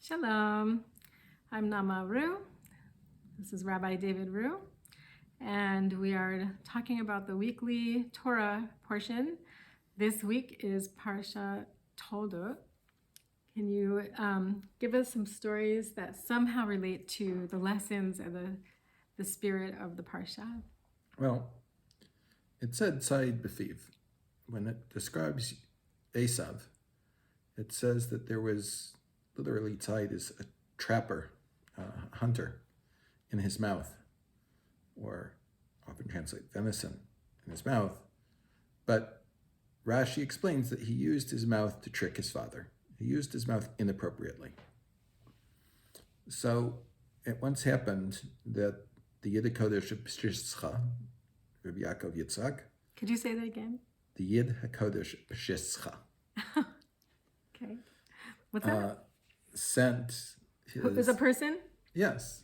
Shalom. I'm Nama Rue. This is Rabbi David Rue. And we are talking about the weekly Torah portion. This week is Parsha Toldos. Can you give us some stories that somehow relate to the lessons and the spirit of the Parsha? Well, it said Tzayid B'fiv. When it describes Esav, it says that there was, literally Tzayid is a trapper, a hunter, in his mouth, or often translate venison in his mouth. But Rashi explains that he used his mouth to trick his father. He used his mouth inappropriately. So it once happened that the Yid HaKodesh of Pshischa, Rabbi Yaakov Yitzhak. Could you say that again? The Yid HaKodesh Pshischa. Okay. What's that? Sent his... Is a person? Yes.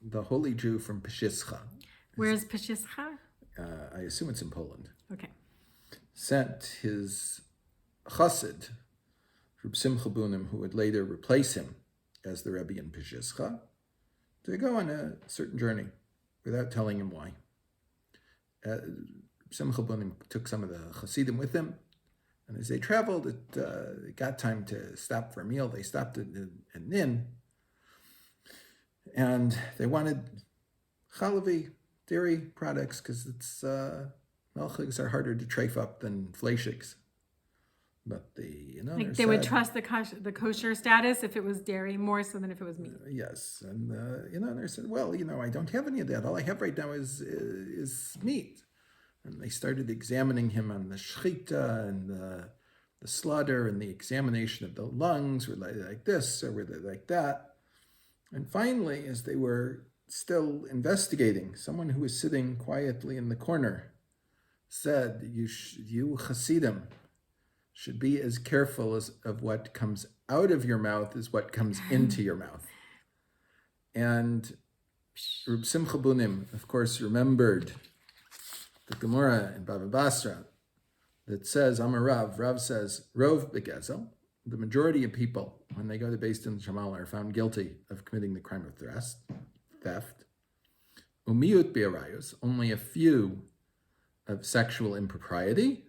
The holy Jew from Pshischa. Where's Peshischa? I assume it's in Poland. Okay. Sent his chassid, Reb Simcha Bunim, who would later replace him as the Rebbe in Pshischa, to go on a certain journey without telling him why. Simcha Bunim took some of the chassidim with him, and as they traveled, it got time to stop for a meal. They stopped at an inn, and they wanted chalavi, dairy products, because it's melchigs are harder to trafe up than fleishiks. But like they would trust the kosher status if it was dairy more so than if it was meat. Yes, and they said, well, I don't have any of that. All I have right now is meat. And they started examining him on the shechita and the slaughter and the examination of the lungs. Were they like this or were they like that? And finally, as they were still investigating, someone who was sitting quietly in the corner said, you Hasidim should be as careful of what comes out of your mouth as what comes into your mouth. And Reb Simcha Bunim, of course, remembered the Gemara in Bava Basra that says, Amar Rav says, Rov begezel, the majority of people, when they go to Beis Din Shamal, are found guilty of committing the crime of theft. Umiyut be'arayos, only a few of sexual impropriety.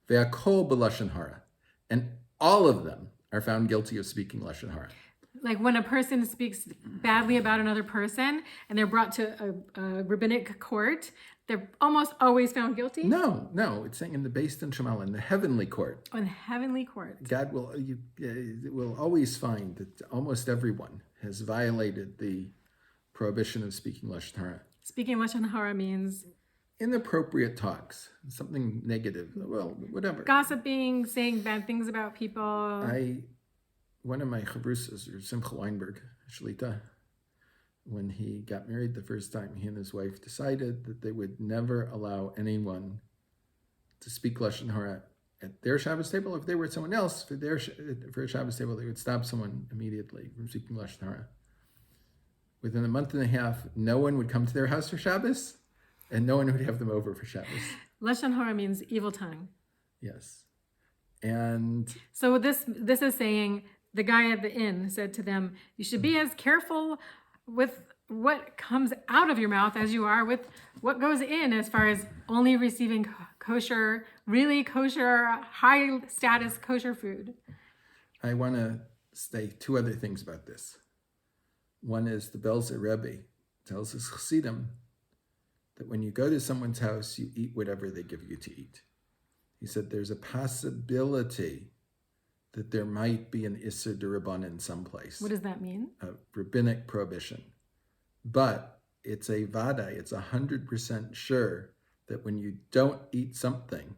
Ve'akol b'lashon hara, and all of them are found guilty of speaking lashon hara. Like when a person speaks badly about another person and they're brought to a rabbinic court, they're almost always found guilty? No, it's saying in the Beis Din Shamal, in the heavenly court. Oh, in the heavenly court. God will always find that almost everyone has violated the prohibition of speaking lashon hara. Speaking lashon hara means inappropriate talks, something negative, well, whatever. Gossiping, saying bad things about people. One of my chavrusas, Simcha Weinberg, Shlita, when he got married the first time, he and his wife decided that they would never allow anyone to speak lashon hara at their Shabbos table. If they were at someone else for a Shabbos table, they would stop someone immediately from speaking lashon hara. Within a month and a half, no one would come to their house for Shabbos, and no one would have them over for Shabbos. Lashon hara means evil tongue. Yes, and so this is saying. The guy at the inn said to them, you should be as careful with what comes out of your mouth as you are with what goes in, as far as only receiving kosher, really kosher, high status kosher food. I want to say two other things about this. One is the Belzer Rebbe tells his chassidim that when you go to someone's house, you eat whatever they give you to eat. He said there's a possibility that there might be an Isser D'Rabbanan someplace. What does that mean? A rabbinic prohibition. But it's a vadai, it's 100% sure that when you don't eat something,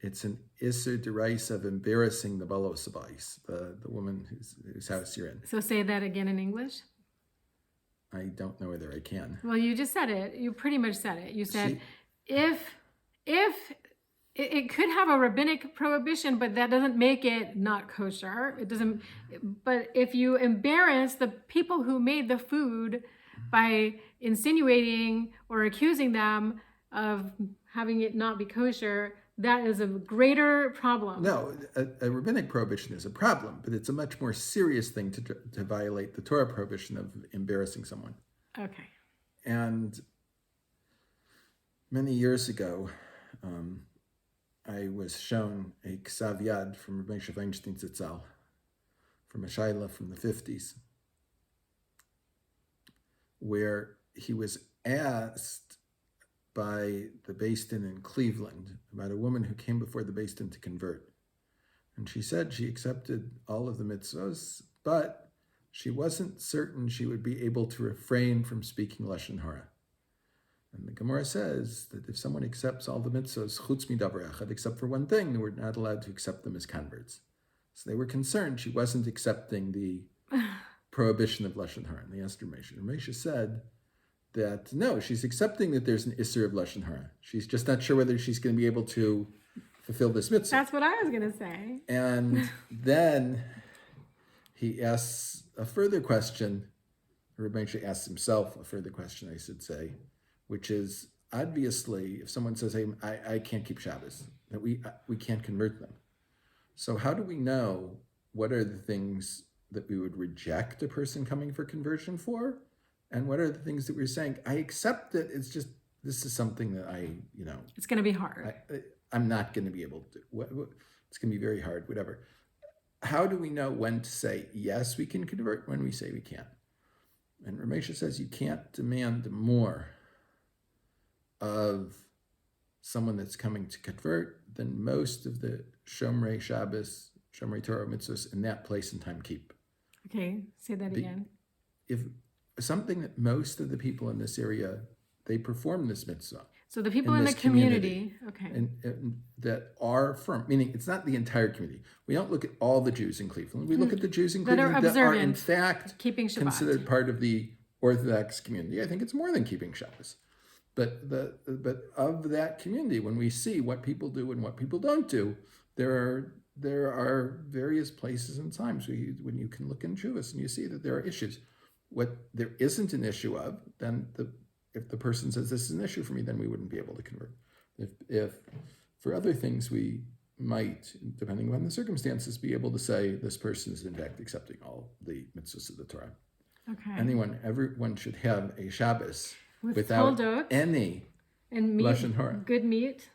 it's an Isser D'Rais of embarrassing the Balos Abais, the woman whose house you're in. So say that again in English. I don't know whether I can. Well, you just said it. You pretty much said it. You said, if it could have a rabbinic prohibition, but that doesn't make it not kosher. It doesn't. But if you embarrass the people who made the food by insinuating or accusing them of having it not be kosher, that is a greater problem. No, a rabbinic prohibition is a problem, but it's a much more serious thing to violate the Torah prohibition of embarrassing someone. Okay. And many years ago, I was shown a ksav yad from Rabbi Moshe Feinstein Zitzal, from a shaila from the 50s, where he was asked by the Beis Din in Cleveland about a woman who came before the Beis Din to convert. And she said she accepted all of the mitzvos, but she wasn't certain she would be able to refrain from speaking Lashon Hara. And the Gemara says that if someone accepts all the mitzvos, chutz midavar echad, except for one thing, they were not allowed to accept them as converts. So they were concerned she wasn't accepting the prohibition of Lashon Hara. And they asked Ramesh. And Ramesh said that no, she's accepting that there's an Isser of Lashon Hara. She's just not sure whether she's going to be able to fulfill this mitzvah. That's what I was going to say. And then he asks a further question, Rabbi Moshe asks himself a further question, I should say, which is, obviously, if someone says, hey, I can't keep Shabbos, that we can't convert them. So how do we know what are the things that we would reject a person coming for conversion for? And what are the things that we're saying, I accept it, it's just, this is something that it's going to be hard. I'm not going to be able to, it's going to be very hard, whatever. How do we know when to say, yes, we can convert, when we say we can't? And Ramesha says you can't demand more of someone that's coming to convert than most of the Shomrei Shabbos, Shomrei Torah mitzvahs in that place and time keep. Okay, say that again. If something that most of the people in this area, they perform this mitzvah. So the people in the community, okay. And that are firm, meaning it's not the entire community. We don't look at all the Jews in Cleveland. We look at the Jews in Cleveland that are in fact keeping Shabbat, considered part of the Orthodox community. I think it's more than keeping Shabbos. But of that community, when we see what people do and what people don't do, there are various places and times when you can look in Jewish and you see that there are issues. What there isn't an issue of, then if the person says this is an issue for me, then we wouldn't be able to convert. If for other things we might, depending on the circumstances, be able to say this person is in fact accepting all the mitzvahs of the Torah. Okay. Everyone should have a Shabbos without Toldos any and meat, Lashon Hara. Good meat.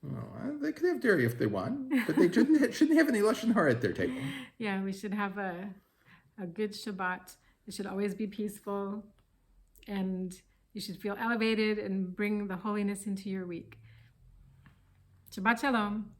Well, they could have dairy if they want, but they shouldn't have any Lashon Hara at their table. Yeah, we should have a good Shabbat. It should always be peaceful, and you should feel elevated and bring the holiness into your week. Shabbat Shalom.